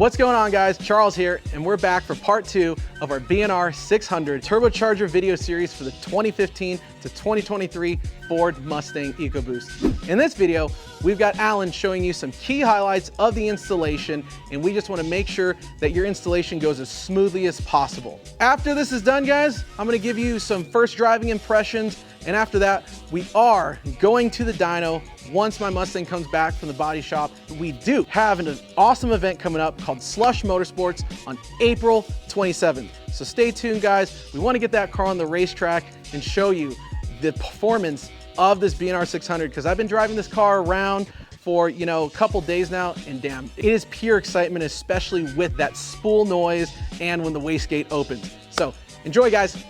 What's going on, guys? Charles here, and we're back for part 2 of our BNR 600 Turbocharger video series for the 2015 to 2023 Ford Mustang EcoBoost. In this video, we've got Alan showing you some key highlights of the installation, and we just want to make sure that your installation goes as smoothly as possible. After this is done, guys, I'm going to give you some first driving impressions, and after that, we are going to the dyno once my Mustang comes back from the body shop. We do have an awesome event coming up called Slush Motorsports on April 27th. So stay tuned, guys. We want to get that car on the racetrack and show you the performance of this BNR 600, because I've been driving this car around for, a couple days now, and damn, it is pure excitement, especially with that spool noise and when the wastegate opens. So enjoy, guys.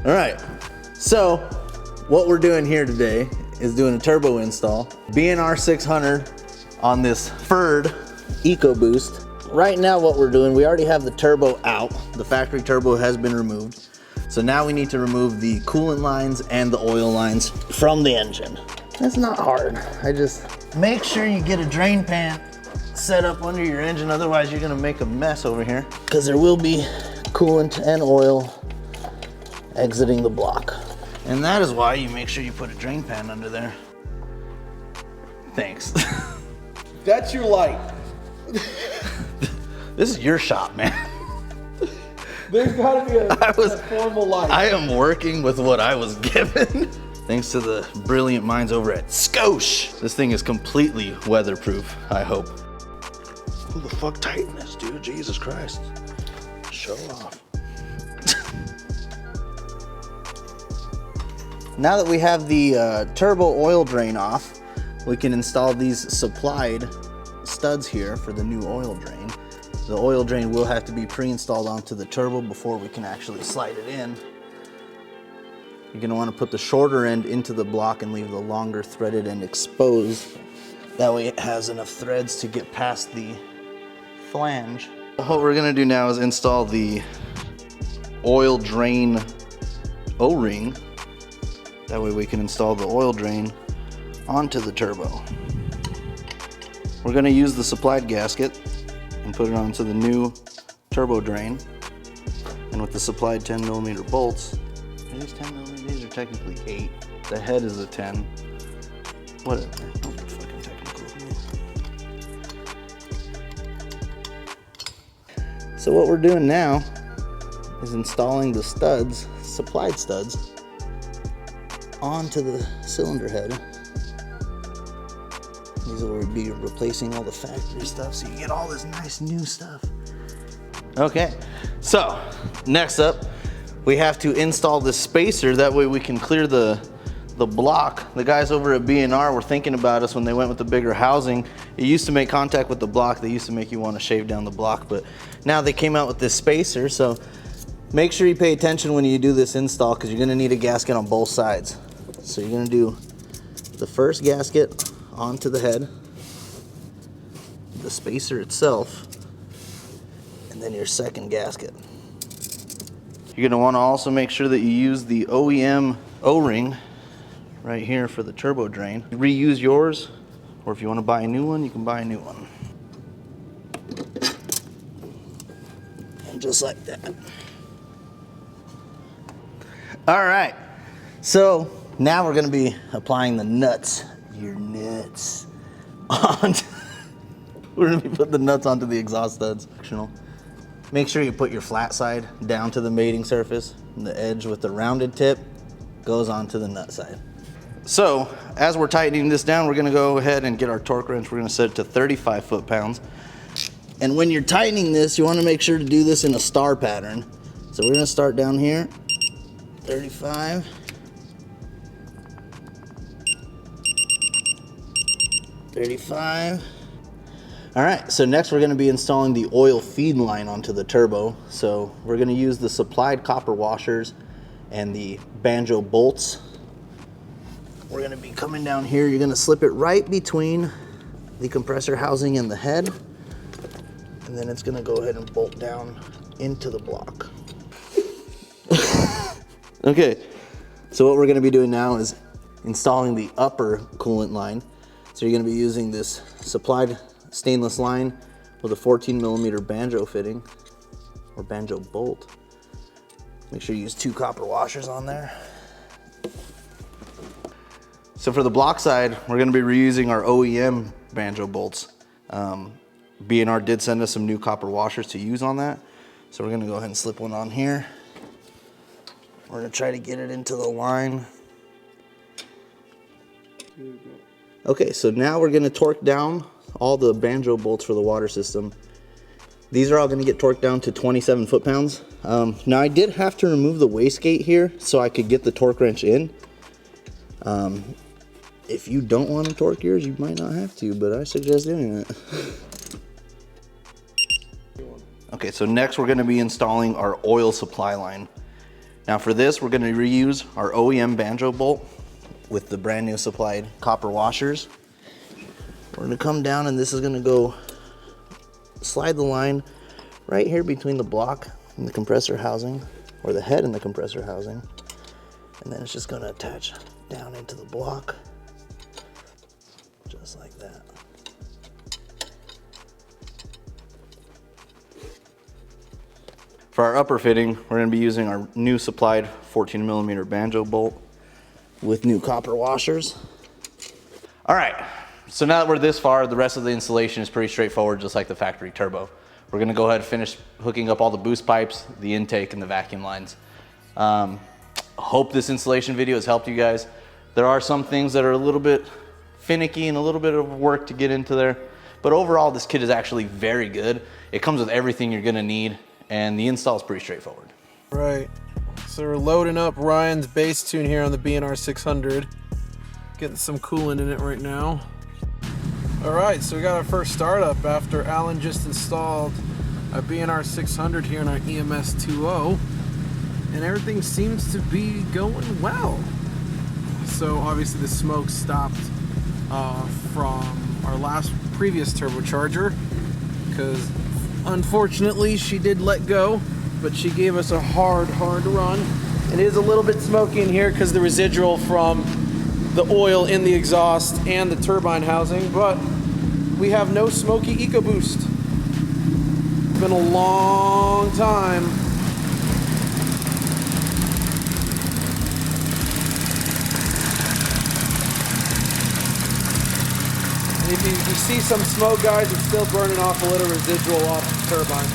All right, so what we're doing here today is doing a turbo install. BNR 600 on this Ford EcoBoost. Right now what we're doing, we already have the turbo out. The factory turbo has been removed. So now we need to remove the coolant lines and the oil lines from the engine. That's not hard. I just make sure you get a drain pan set up under your engine, otherwise you're gonna make a mess over here, because there will be coolant and oil exiting the block. And that is why you make sure you put a drain pan under there. Thanks. That's your light. This is your shop, man. There's gotta be a formal light. I am working with what I was given. Thanks to the brilliant minds over at Skosh. This thing is completely weatherproof, I hope. Who the fuck tightened this, dude? Jesus Christ. Show off. Now that we have the turbo oil drain off, we can install these supplied studs here for the new oil drain. The oil drain will have to be pre-installed onto the turbo before we can actually slide it in. You're gonna wanna put the shorter end into the block and leave the longer threaded end exposed. That way it has enough threads to get past the flange. What we're gonna do now is install the oil drain O-ring. That way we can install the oil drain onto the turbo. We're gonna use the supplied gasket and put it onto the new turbo drain. And with the supplied 10mm bolts, are these 10mm? These are technically 8. The head is a 10. Whatever, don't get fucking technical with me. So what we're doing now is installing the studs, supplied studs, onto the cylinder head. These will be replacing all the factory stuff, so you get all this nice new stuff. Okay, so next up, we have to install this spacer. That way we can clear the block. The guys over at BNR were thinking about us when they went with the bigger housing. It used to make contact with the block. They used to make you want to shave down the block, but now they came out with this spacer. So make sure you pay attention when you do this install, because you're gonna need a gasket on both sides. So you're gonna do the first gasket onto the head, the spacer itself, and then your second gasket. You're gonna wanna also make sure that you use the OEM O-ring right here for the turbo drain. Reuse yours, or if you wanna buy a new one, you can buy a new one. And just like that. All right, so now we're gonna be applying the nuts, your nuts, we're gonna be putting the nuts onto the exhaust studs. Make sure you put your flat side down to the mating surface, and the edge with the rounded tip goes onto the nut side. So as we're tightening this down, we're gonna go ahead and get our torque wrench. We're gonna set it to 35 foot-pounds. And when you're tightening this, you wanna make sure to do this in a star pattern. So we're gonna start down here, 35. 35. All right, so next we're gonna be installing the oil feed line onto the turbo. So we're gonna use the supplied copper washers and the banjo bolts. We're gonna be coming down here. You're gonna slip it right between the compressor housing and the head. And then it's gonna go ahead and bolt down into the block. Okay, so what we're gonna be doing now is installing the upper coolant line. So you're gonna be using this supplied stainless line with a 14mm banjo fitting, or banjo bolt. Make sure you use 2 copper washers on there. So for the block side, we're gonna be reusing our OEM banjo bolts. BNR did send us some new copper washers to use on that. So we're gonna go ahead and slip one on here. We're gonna try to get it into the line. Okay, so now we're gonna torque down all the banjo bolts for the water system. These are all gonna get torqued down to 27 foot-pounds. Now I did have to remove the wastegate here so I could get the torque wrench in. If you don't want to torque yours, you might not have to, but I suggest doing it. Okay, so next we're gonna be installing our oil supply line. Now for this, we're gonna reuse our OEM banjo bolt with the brand new supplied copper washers. We're gonna come down and this is gonna go slide the line right here between the block and the compressor housing, or the head and the compressor housing. And then it's just gonna attach down into the block, just like that. For our upper fitting, we're gonna be using our new supplied 14mm banjo bolt with new copper washers. All right, so now that we're this far, the rest of the installation is pretty straightforward, just like the factory turbo. We're gonna go ahead and finish hooking up all the boost pipes, the intake, and the vacuum lines. Hope this installation video has helped you guys. There are some things that are a little bit finicky and a little bit of work to get into there, but overall this kit is actually very good. It comes with everything you're gonna need, and the install is pretty straightforward. Right, so we're loading up Ryan's bass tune here on the BNR600. Getting some coolant in it right now. All right, so we got our first startup after Alan just installed a BNR600 here in our EMS 2.0, and everything seems to be going well. So obviously the smoke stopped from our previous turbocharger, because unfortunately she did let go, but she gave us a hard run. It is a little bit smoky in here because the residual from the oil in the exhaust and the turbine housing, but we have no smoky EcoBoost. It's been a long time. And if you see some smoke, guys, it's still burning off a little residual off the turbine.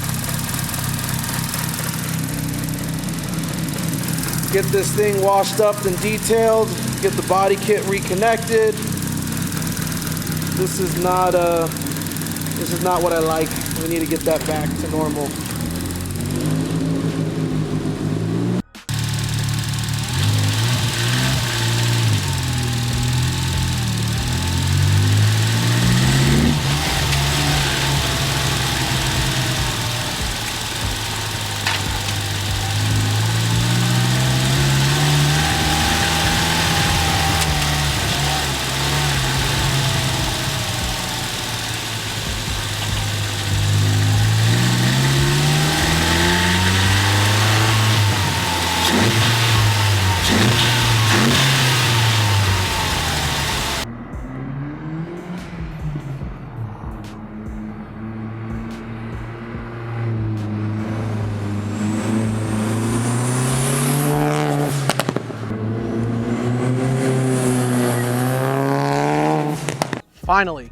Get this thing washed up and detailed, get the body kit reconnected. This is not what I like. We need to get that back to normal. Finally,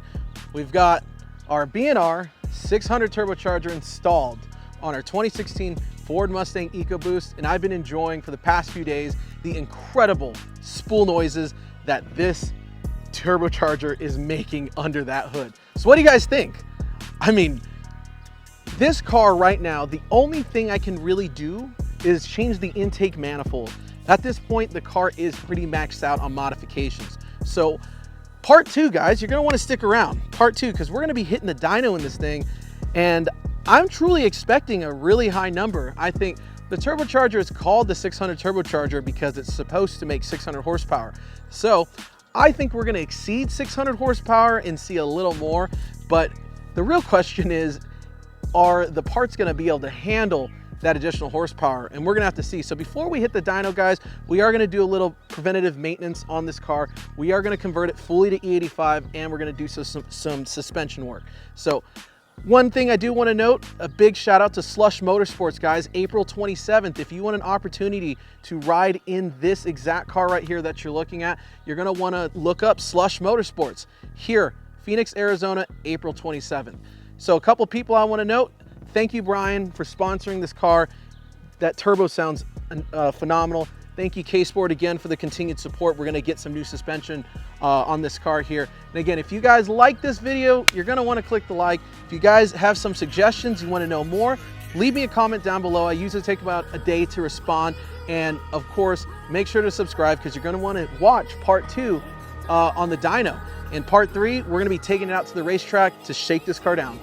we've got our BNR 600 turbocharger installed on our 2016 Ford Mustang EcoBoost, and I've been enjoying for the past few days the incredible spool noises that this turbocharger is making under that hood. So what do you guys think? I mean, this car right now, the only thing I can really do is change the intake manifold. At this point, the car is pretty maxed out on modifications. So part 2, guys, you're gonna wanna stick around. Part 2, because we're gonna be hitting the dyno in this thing, and I'm truly expecting a really high number. I think the turbocharger is called the 600 turbocharger because it's supposed to make 600 horsepower. So I think we're gonna exceed 600 horsepower and see a little more, but the real question is, are the parts gonna be able to handle that additional horsepower, and we're gonna have to see. So before we hit the dyno, guys, we are gonna do a little preventative maintenance on this car. We are gonna convert it fully to E85, and we're gonna do some suspension work. So one thing I do want to note, a big shout out to Slush Motorsports, guys. April 27th, if you want an opportunity to ride in this exact car right here that you're looking at, you're going to want to look up Slush Motorsports here, Phoenix, Arizona, April 27th. So a couple people I want to note, thank you, Brian, for sponsoring this car. That turbo sounds phenomenal. Thank you, K-Sport, again for the continued support. We're gonna get some new suspension on this car here. And again, if you guys like this video, you're gonna wanna click the like. If you guys have some suggestions, you wanna know more, leave me a comment down below. I usually take about a day to respond. And of course, make sure to subscribe because you're gonna wanna watch part 2 on the dyno. In part 3, we're gonna be taking it out to the racetrack to shake this car down.